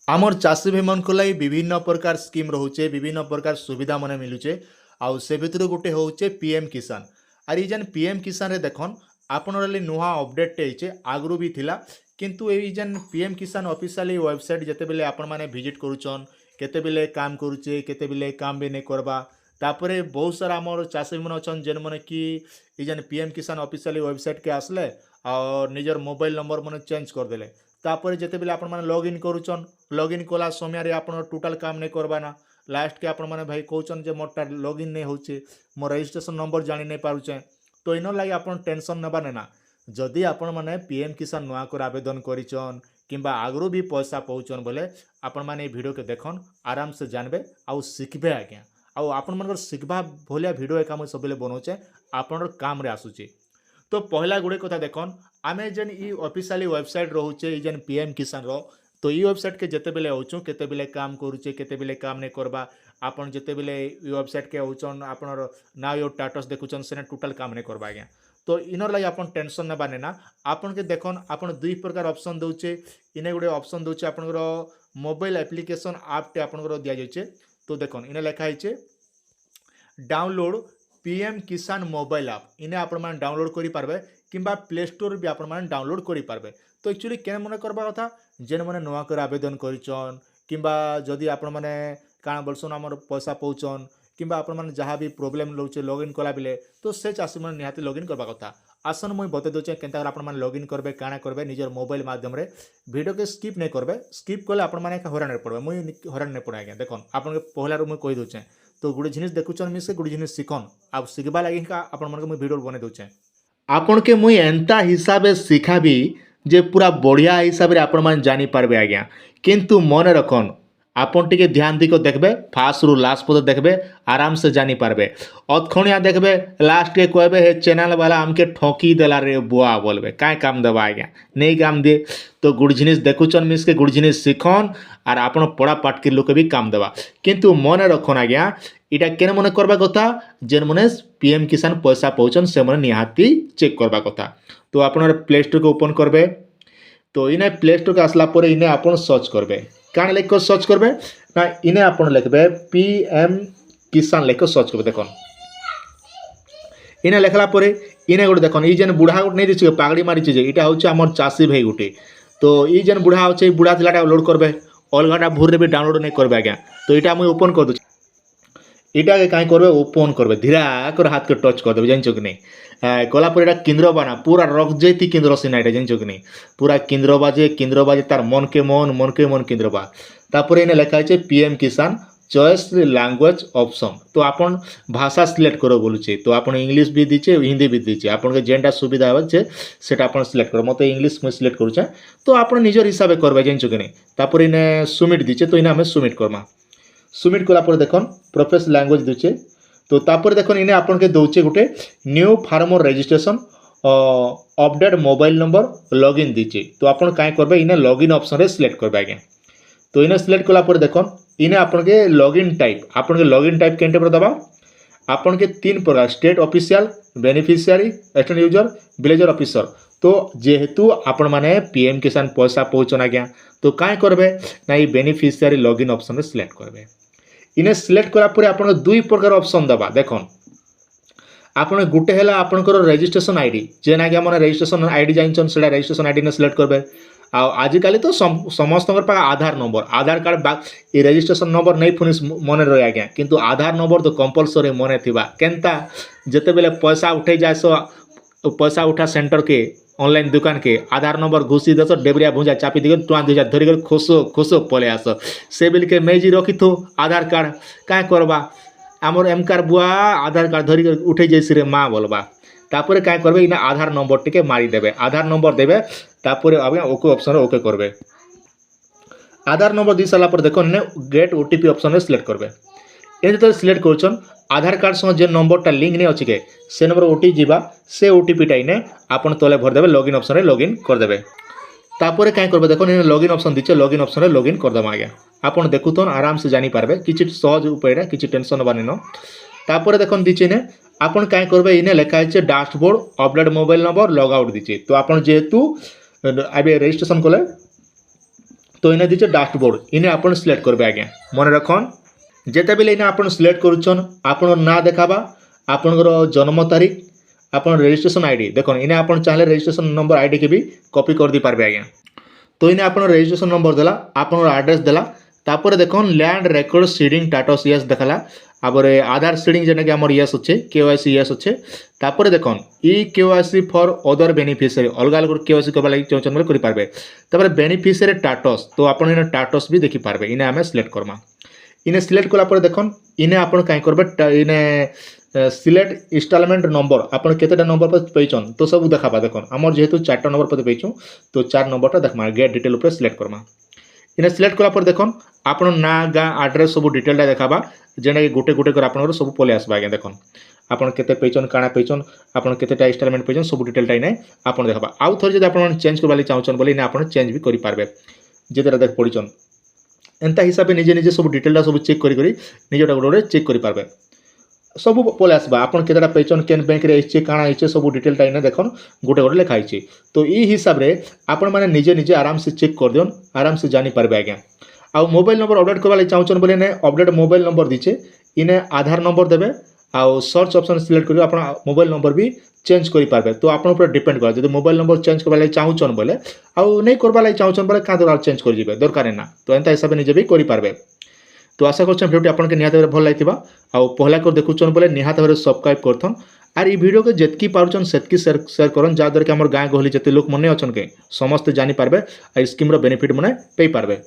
आमर चाषी भाई मन को लगी विभिन्न प्रकार स्कीम रोचे विभिन्न प्रकार सुविधा मन मिलूचे आउ से भितर गोटे होचे पीएम किसान आर ये पीएम किसान रे देखन आपन नुआ अपडेट होइचे आगरू भी थिला किंतु ये पीएम किसान ऑफिशियली वेबसाइट जेते बेले आपण माने विजिट करूछन केते बेले काम करूचे केते बेले काम भी नहीं करबा तापरे बहुत सारा आमर चाषी मन अछन जेन मन कि ये पीएम किसान ऑफिशियली वेबसाइट के आसले और निजर मोबाइल नंबर मन चेंज कर देले तापर जेते बेले आपण माने लॉगिन करूछन लॉगिन कला समय रे आपण टोटल काम नहीं करबा ना लास्ट के आपण माने भाई कहउछन जे मोरटा लॉगिन नहीं होचे मोर रजिस्ट्रेशन नंबर जानि नहीं पारुचे तो इन लगी आपण टेंशन नबा ना जदि आपण माने पीएम किसान नुआ कर आवेदन करिछन किंबा आगरो भी पैसा पाउछन बोले आपण माने ए वीडियो के देखन आराम से जानबे आउ सिखबे आज्ञा आउ आपण मनकर सिखबा भलिया वीडियो एका मैं सबले बनौचे आपण काम रे आसुचे तो पहला गुड़े कथा देखन आमे जेन ई ऑफिशियली वेबसाइट रोचे ई जेन पीएम किसान रो तो ई वेबसाइट के जेते बेले होचो केते बेले काम करूचे केते बेले काम नहीं करबा आपन जेते बेले ई वेबसाइट के होचन आपनर ना यो स्टेटस देखुचन सेने टोटल काम नहीं करबा आज्ञा तो इनर लागि आपन टेंशन ना बाने ना आपन के देखन आपन दुई प्रकार ऑप्शन दउचे इने गुडे ऑप्शन दउचे आपनकर मोबाइल एप्लीकेशन ऐप टे आपनकर दिया जायचे तो देखन इने लिखा हिचे डाउनलोड पीएम किसान मोबाइल ऐप इने आपण माने डाउनलोड करि पारबे किंबा प्ले स्टोर भी आपण माने डाउनलोड करि पारबे तो एक्चुअली केन मने करबा कथा जेन मने नुआ कर आवेदन करिचन किंबा जदि आपण माने काना बोलसन हमर पैसा पहुचन किंबा आपण माने जहाँ भी प्रॉब्लम लौचे लॉगिन कला बिले तो से चासी माने निहाती लॉगिन करबा कथा आसन मुई बते दोचे केनता आपण माने लॉगिन करबे काना करबे निजर मोबाइल माध्यम रे वीडियो के स्किप नहीं करबे स्किप कले आपण माने हरान रे पड़बे मुई हरान नहीं पड़े आज्ञा देखन आपण के पहला रो मुई कहि दोचे तो गुड़े जिनिस देखुचन मिसे गुड़े जिनिस शिखन आप शिखबा लगी का आपण मन के मुई वीडियो बने दोचे आपण के मुई एंता हिसाबे शिखाबी जे पूरा बढ़िया हिसाब रे आपण मान जानी पारबे आज्ञा किंतु मन रखन आपन टिके ध्यान दी को देखबे फास्ट रु लास्ट पद देखबे आराम से जानी पारबे अतखणिया देखबे लास्ट के कहबे हे चैनल वाला हमके ठोकी देला रे बुआ बोलबे काय काम देबा आज्ञा नहीं काम दे तो गुड़ जिनिस देखुचन मिस के गुड़ जिनिस शिखन आर आपण पड़ा पाठ के लोक भी काम देबा किंतु मन रखन आज्ञा इटा केन मन करबा कथा जेन मने पीएम किसान पैसा पहुचन से मन निहाती चेक करबा कथा तो आपण प्ले स्टोर को ओपन करबे तो इने प्ले स्टोर के आसला परे इने आपण सर्च करबे काण लेख सर्च करबे ना इने आपण लिखबे पीएम किसान लेख सर्च करबे देखन इने लेखला परे इने गोटे देखन ई जेन बुढ़ा गोटे नहीं दिछि पागड़ी मारी जे इटा होछि हमर चासी भाई गोटे तो ई जेन बुढ़ा होछि बुढ़ा थिलाटा लोड करबे अलगाटा भूर रे भी डाउनलोड नहीं करबे आज्ञा तो इटा मुई ओपन कर दु इटा के काई करबे ओपन करबे धीरा कर हाथ के टच कर देबे जानछो कि नहीं कला पर एटा केंद्र बाना पूरा रख जेती केंद्र सिना एटा जानछो कि नहीं पूरा केंद्र बाजे तार मन के मन केंद्र बा तापर इने लिखा है पीएम किसान चॉइस लैंग्वेज ऑप्शन तो आपन भाषा सिलेक्ट करो बोलुचे तो आपन इंग्लिश भी दीचे हिंदी भी दीचे आपन के जेंटा सुविधा होचे सेटा आपन सिलेक्ट करो मते इंग्लिश में सिलेक्ट करूचे तो आपन निजर हिसाब से करबे जानछो कि नहीं तापर इने सबमिट दीचे तो इने हमें सबमिट करमा सबमिट कला पर देखन प्रोफेस लैंग्वेज दीचे तो तापर देखन इने आपन के दउचे गुटे new farmer registration update mobile number login दीचे तो आपन काय करबे इने लॉगिन ऑप्शन रे सिलेक्ट करबे आज्ञा तो इने सिलेक्ट कला पर देखन इने आपन के लॉगिन टाइप केनटे पर दबा आपन के तीन प्रकार state official beneficiary external user villager officer तो जेहेतु आपण माने पीएम किसान पैसा पहुंचन आज्ञा तो काय करबे ना ई बेनिफिशियरी लॉगिन ऑप्शन रे सिलेक्ट करबे इने सिलेक्ट कला पर आपन दुई प्रकार ऑप्शन दबा देखन आपन गुटे हला आपनकर रजिस्ट्रेशन आईडी जेना कि मन रजिस्ट्रेशन आईडी जाइछन सेडा रजिस्ट्रेशन आईडी ने सिलेक्ट करबे आ आजिकल तो समस्त आधार नंबर आधार कार्ड ये रजिस्ट्रेशन नंबर नहीं पुनी मन रहे आज्ञा किंतु आधार नंबर तो कंपलसरी मन थिबा केनता जेते बेले पैसा उठे जाए सो पैसा उठा सेंटर के ऑनलाइन दुकान के आधार नंबर घुसी दस डेबरिया भुजा चापी दिग टुआ 2000 धरिक खोसो खोसो पले आस से बिल के मेजी रखी थो आधार कार्ड क्या करबा आमर एमकार बुआ आधार कार्ड धरिक उठे जाइसी रे माँ बोलबा तापर क्या करबे इना आधार नंबर टिके मारी देबे आधार नंबर देबे तापर आबे ओके ऑप्शन रे ओके करबे आधार नंबर दी साला पर देखो ने गेट ओटीपी ऑप्शन रे सिलेक्ट करबे ए जते सिलेक्ट करछन आधार कार्ड संग जे नंबर टा लिंक नहीं अछि के से नंबर ओटी जीवा से ओटीपी टा इने आपन तले भर देबे लॉगिन ऑप्शन रे लॉगिन कर देबे तापर क्या करबे देखो ने लॉगिन ऑप्शन दिचे लॉगिन ऑप्शन रे लॉगिन कर दमा आज्ञा आपन देखुतन आराम से जानी पारबे किछि सहज उपाय रे किछि टेंशन बानी न तापर देखन दिचे ने आपन काय करबे इने लिखा है dashboard update mobile number log out दिचे तो आपन जेहेतु आबे रजिस्ट्रेशन कले तो इने दीचे डैशबोर्ड इने आपण सिलेक्ट करबे आज्ञा मन रखन जेते बेले इने आपण सिलेक्ट करूछन आपण ना देखाबा आपनकर जन्म तारीख आपण रजिस्ट्रेशन आईडी देखो इने आपण चाहले रजिस्ट्रेशन नंबर आईडी के भी कॉपी कर दी पारबे आज्ञा तो इने आपण रजिस्ट्रेशन नंबर देला आपण एड्रेस देला तापर देखन land record seeding status yes देखला आबरे आधार सीडिंग जेने के हमर यस अच्छे केवाईसी यस अच्छे तापर देखन e KYC for other beneficiary अलग अलग केवाईसी करबा लागि चाहछन बोले करि पारबे तापर बेनिफिशियरी स्टेटस तो आपण इने स्टेटस भी देखि पारबे इने हमें सिलेक्ट करमा इने सिलेक्ट कला पर देखन इने आपण काई करबे इने सिलेक्ट इंस्टॉलमेंट नंबर आपण केतेटा नंबर पर पेइछन तो सब देखाबा देखन हमर जेहेतु 4टा नंबर पर पेइछु तो 4 नंबरटा देखमा गेट डिटेल ऊपर सिलेक्ट करमा इने सिलेक्ट कला पर देखन आपण ना गा एड्रेस सब डिटेलटा देखाबा जेना कि गोटे गोटे कर आपनर सब पले आसबा आगे देखन आपण केते पेइछन काना पेइछन आपण केतेटा इंस्टॉलमेंट पेइछन सब डिटेलटा इने आपण देखाबा आउ थोर जदि आपण चेंज करबा लागि चाहछन बोले इने आपण चेंज भी करि पारबे जेतेटा देख पडिछन एंता हिसाब निजे निजे सब डिटेलटा सब चेक करी करी निजेटा गोटे चेक करि पारबे सब पले आसबा आपण केतेटा पेइछन केन बैंक रे आइछे काना आइछे सब डिटेलटा इने देखन गोटे गोटे लिखा आइछे तो ई हिसाब रे आपण माने निजे निजे आराम से चेक कर दियन आराम से जानि पारबे आज्ञा आ मोबाइल नंबर अपडेट करबा लागि चाहछन बोले ने अपडेट मोबाइल नंबर दीचे इने आधार नंबर देबे आ सर्च ऑप्शन सिलेक्ट करियो आपण मोबाइल नंबर भी चेंज करि पारबे तो आपण ऊपर डिपेंड कर जदि मोबाइल नंबर चेंज करबा लागि चाहछन बोले आ नै करबा लागि चाहछन बोले का दर चेंज कर जिबे दरकार ना तो एंता हिसाब निजे भी करि पारबे तो आशा करछन वीडियो आपन के निहात भल लागितबा आ पहला कर देखुछन बोले निहात भाबे सब्सक्राइब करथन आर ई वीडियो के जेतकी पारुछन सेतकी शेयर करन जा दर के हमर गाय गहली जते लोक मने अछन के समस्त जानि पारबे आ स्कीम रो बेनिफिट मने पे पारबे।